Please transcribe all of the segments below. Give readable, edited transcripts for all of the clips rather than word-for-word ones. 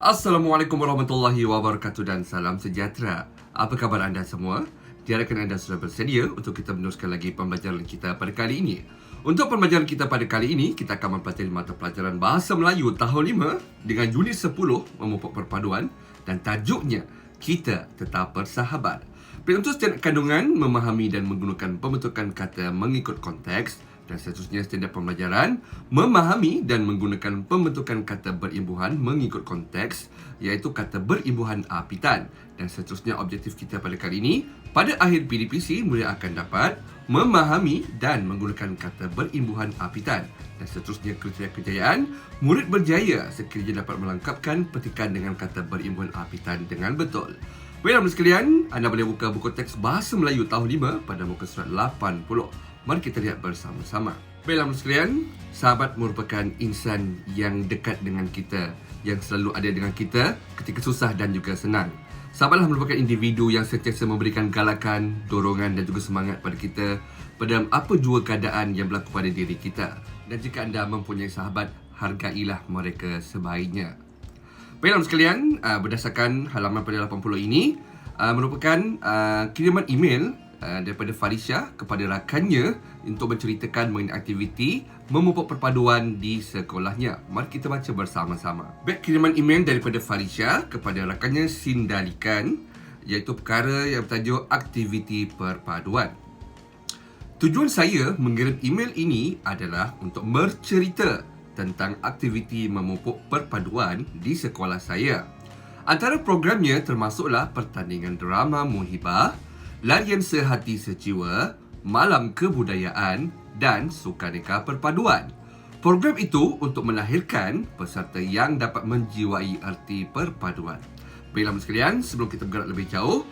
Assalamualaikum warahmatullahi wabarakatuh dan salam sejahtera. Apa khabar anda semua? Diharapkan anda sudah bersedia untuk kita meneruskan lagi pembelajaran kita pada kali ini. Untuk pembelajaran kita pada kali ini, kita akan mempelajari mata pelajaran Bahasa Melayu tahun 5 dengan unit 10 memupuk perpaduan dan tajuknya Kita Tetap Bersahabat. Untuk setiap kandungan, memahami dan menggunakan pembentukan kata mengikut konteks, dan seterusnya standard pembelajaran memahami dan menggunakan pembentukan kata berimbuhan mengikut konteks, iaitu kata berimbuhan apitan. Dan seterusnya objektif kita pada kali ini, pada akhir PDPC murid akan dapat memahami dan menggunakan kata berimbuhan apitan. Dan seterusnya kriteria kejayaan, murid berjaya sekiranya dapat melengkapkan petikan dengan kata berimbuhan apitan dengan betul. Baiklah sekalian, anda boleh buka buku teks Bahasa Melayu tahun 5 pada muka surat 80. Mari kita lihat bersama-sama. Baiklah sekalian, sahabat merupakan insan yang dekat dengan kita, yang selalu ada dengan kita ketika susah dan juga senang. Sahabatlah merupakan individu yang sentiasa memberikan galakan, dorongan dan juga semangat pada kita pada apa jua keadaan yang berlaku pada diri kita. Dan jika anda mempunyai sahabat, hargailah mereka sebaiknya. Baiklah sekalian, berdasarkan halaman pada 80 ini, merupakan kiriman email daripada Farisha kepada rakannya untuk menceritakan mengenai aktiviti memupuk perpaduan di sekolahnya. Mari kita baca bersama-sama. Baik, kiriman email daripada Farisha kepada rakannya Sindalikan, iaitu perkara yang bertajuk aktiviti perpaduan. Tujuan saya mengirim email ini adalah untuk bercerita tentang aktiviti memupuk perpaduan di sekolah saya. Antara programnya termasuklah pertandingan drama muhibah, larian sehati sejiwa, malam kebudayaan dan sukaneka perpaduan. Program itu untuk melahirkan peserta yang dapat menjiwai erti perpaduan. Baiklah sekalian, sebelum kita bergerak lebih jauh,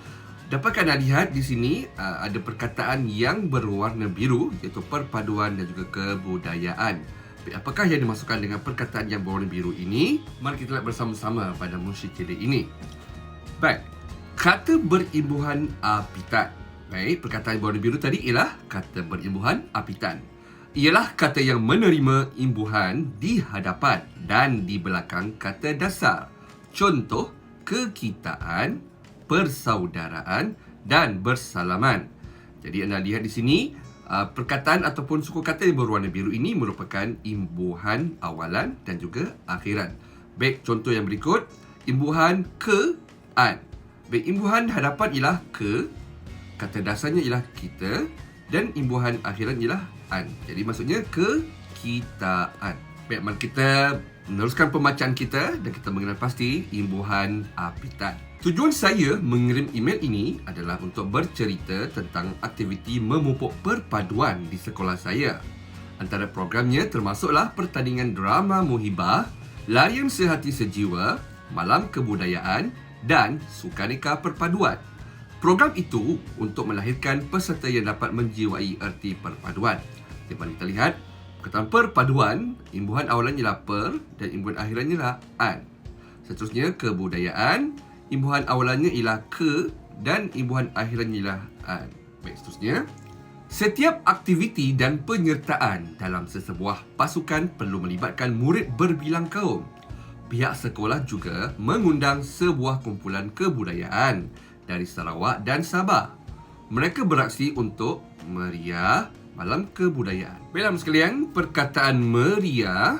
dapat anda lihat di sini ada perkataan yang berwarna biru, iaitu perpaduan dan juga kebudayaan. Apakah yang dimasukkan dengan perkataan yang berwarna biru ini? Mari kita lihat bersama-sama pada musyikil ini. Baik. Kata berimbuhan apitan. Baik, perkataan berwarna biru tadi ialah kata berimbuhan apitan. Ialah kata yang menerima imbuhan di hadapan dan di belakang kata dasar. Contoh, kekitaan, persaudaraan dan bersalaman. Jadi anda lihat di sini, perkataan ataupun suku kata yang berwarna biru ini merupakan imbuhan awalan dan juga akhiran. Baik, contoh yang berikut, imbuhan ke-an. Baik, imbuhan hadapan ialah ke, kata dasarnya ialah kita, dan imbuhan akhiran ialah an. Jadi maksudnya kekitaan. Baik, mari kita meneruskan pembacaan kita dan kita mengenal pasti imbuhan apitan. Tujuan saya mengirim email ini adalah untuk bercerita tentang aktiviti memupuk perpaduan di sekolah saya. Antara programnya termasuklah pertandingan drama muhibah, larian sehati sejiwa, malam kebudayaan dan sukaneka perpaduan. Program itu untuk melahirkan peserta yang dapat menjiwai erti perpaduan. Jadi mari kita lihat, perkataan perpaduan, imbuhan awalan ialah per dan imbuhan akhirannya ialah an. Seterusnya kebudayaan, imbuhan awalannya ialah ke dan imbuhan akhirannya ialah an. Baik, seterusnya, setiap aktiviti dan penyertaan dalam sesebuah pasukan perlu melibatkan murid berbilang kaum. Pihak sekolah juga mengundang sebuah kumpulan kebudayaan dari Sarawak dan Sabah. Mereka beraksi untuk meriah malam kebudayaan. Baiklah sekalian, perkataan meriah,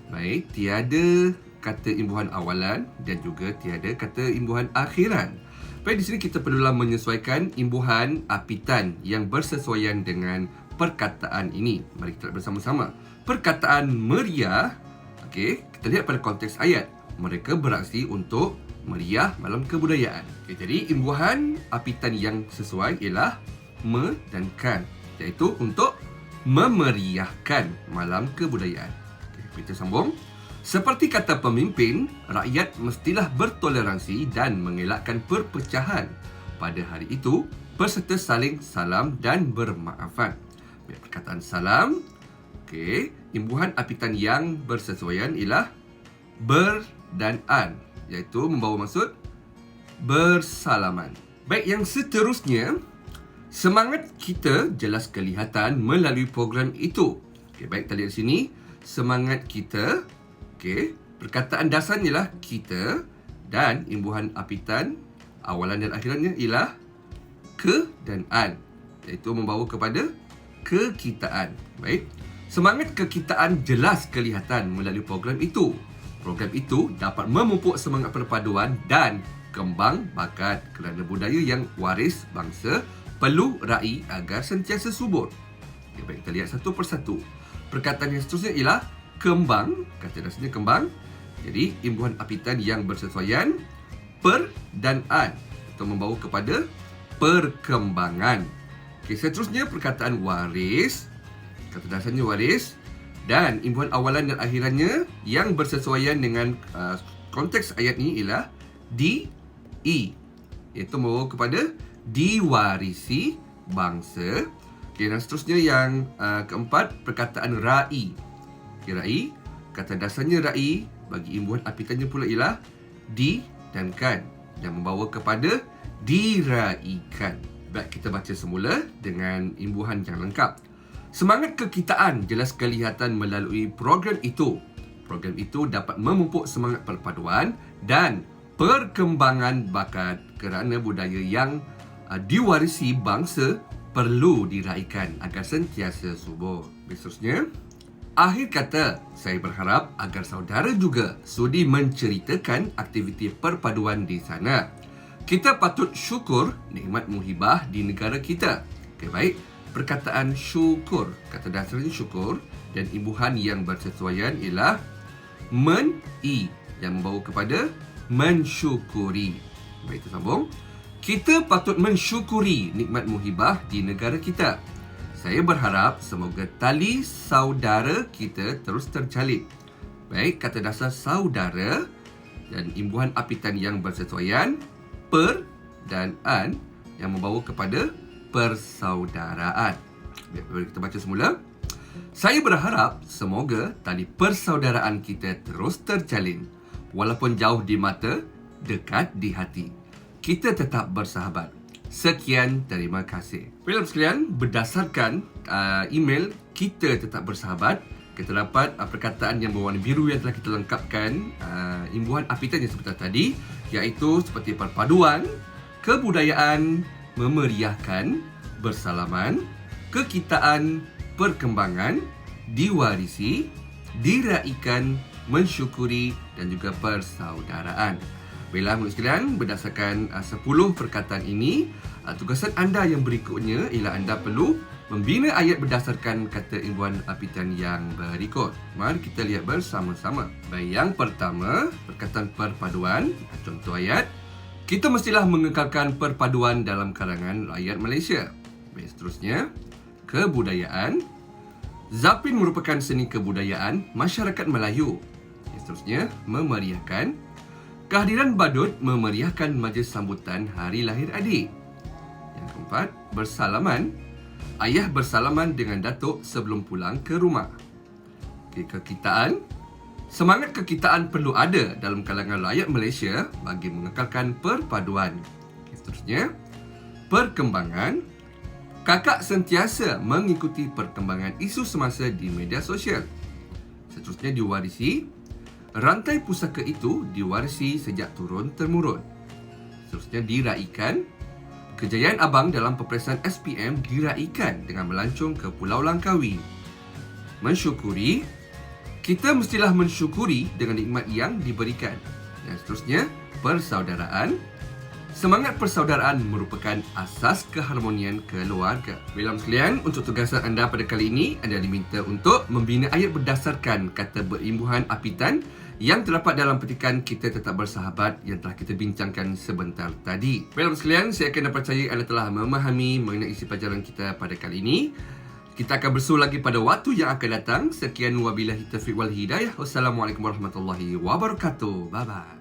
baik, tiada kata imbuhan awalan dan juga tiada kata imbuhan akhiran. Baik, di sini kita perlulah menyesuaikan imbuhan apitan yang bersesuaian dengan perkataan ini. Mari kita lihat bersama-sama. Perkataan meriah, okey, kita lihat pada konteks ayat. Mereka beraksi untuk meriah malam kebudayaan. Okey, jadi imbuhan apitan yang sesuai ialah me dan kan, iaitu untuk memeriahkan malam kebudayaan. Okey, kita sambung. Seperti kata pemimpin, rakyat mestilah bertoleransi dan mengelakkan perpecahan. Pada hari itu, peserta saling salam dan bermaafan. Perkataan salam, okey, imbuhan apitan yang bersesuaian ialah ber dan an, iaitu membawa maksud bersalaman. Baik, yang seterusnya, semangat kita jelas kelihatan melalui program itu. Okey, baik, kita lihat di sini, semangat kita. Okey, perkataan dasarnya ialah kita dan imbuhan apitan awalan dan akhirannya ialah ke dan an, iaitu membawa kepada kekitaan. Baik. Semangat kekitaan jelas kelihatan melalui program itu. Program itu dapat memupuk semangat perpaduan dan kembang bakat kerana budaya yang waris bangsa perlu raih agar sentiasa subur. Okay, baik, kita lihat satu persatu. Perkataan yang seterusnya ialah kembang. Kata dasarnya kembang. Jadi, imbuhan apitan yang bersesuaian per dan an, atau membawa kepada perkembangan. Okay, seterusnya perkataan waris. Kata dasarnya waris dan imbuhan awalan dan akhirannya yang bersesuaian dengan konteks ayat ini ialah di, iaitu membawa kepada diwarisi bangsa. Okay, dan seterusnya yang keempat, perkataan ra'i. Okay, ra'i, kata dasarnya ra'i bagi imbuhan apitannya pula ialah di dan kan, yang membawa kepada diraikan. Baik, kita baca semula dengan imbuhan yang lengkap. Semangat kekitaan jelas kelihatan melalui program itu. Program itu dapat memupuk semangat perpaduan dan perkembangan bakat kerana budaya yang diwarisi bangsa perlu diraikan agar sentiasa subur. Seterusnya, akhir kata, saya berharap agar saudara juga sudi menceritakan aktiviti perpaduan di sana. Kita patut syukur nikmat muhibah di negara kita. Okay, baik. Perkataan syukur, kata dasarnya syukur dan imbuhan yang bersesuaian ialah men-i, yang membawa kepada mensyukuri. Baik, kita sambung. Kita patut mensyukuri nikmat muhibah di negara kita. Saya berharap semoga tali saudara kita terus terjalin. Baik, kata dasar saudara dan imbuhan apitan yang bersesuaian per dan an, yang membawa kepada persaudaraan. Baik, kita baca semula. Saya berharap semoga tali persaudaraan kita terus terjalin. Walaupun jauh di mata, dekat di hati. Kita tetap bersahabat. Sekian, terima kasih. Film sekalian, berdasarkan email kita tetap bersahabat, kita dapat perkataan yang berwarna biru yang telah kita lengkapkan imbuhan apitan yang seperti tadi, iaitu seperti perpaduan, kebudayaan, memeriahkan, bersalaman, kekitaan, perkembangan, diwarisi, diraikan, mensyukuri dan juga persaudaraan. Baiklah, murid sekalian, berdasarkan 10 perkataan ini, tugasan anda yang berikutnya ialah anda perlu membina ayat berdasarkan kata imbuhan apitan yang berikut. Mari kita lihat bersama-sama. Baik, yang pertama, perkataan perpaduan. Contoh ayat. Kita mestilah mengekalkan perpaduan dalam kalangan rakyat Malaysia. Baik, seterusnya, kebudayaan. Zapin merupakan seni kebudayaan masyarakat Melayu. Seterusnya, memeriahkan. Kehadiran badut memeriahkan majlis sambutan hari lahir adik. Yang keempat, bersalaman. Ayah bersalaman dengan datuk sebelum pulang ke rumah. Kekitaan. Semangat kekitaan perlu ada dalam kalangan rakyat Malaysia bagi mengekalkan perpaduan. Seterusnya, perkembangan. Kakak sentiasa mengikuti perkembangan isu semasa di media sosial. Seterusnya, diwarisi. Rantai pusaka itu diwarisi sejak turun-temurun. Seterusnya, diraikan. Kejayaan abang dalam peperiksaan SPM diraikan dengan melancong ke Pulau Langkawi. Mensyukuri. Kita mestilah mensyukuri dengan nikmat yang diberikan. Dan seterusnya, persaudaraan. Semangat persaudaraan merupakan asas keharmonian keluarga. Baiklah sekalian, untuk tugasan anda pada kali ini, anda diminta untuk membina ayat berdasarkan kata berimbuhan apitan yang terdapat dalam petikan Kita Tetap Bersahabat yang telah kita bincangkan sebentar tadi. Baiklah sekalian, saya akan percaya anda telah memahami mengenai isi pelajaran kita pada kali ini. Kita akan bersua lagi pada waktu yang akan datang. Sekian, wabillahi taufiq wal hidayah. Wassalamualaikum warahmatullahi wabarakatuh. Bye-bye.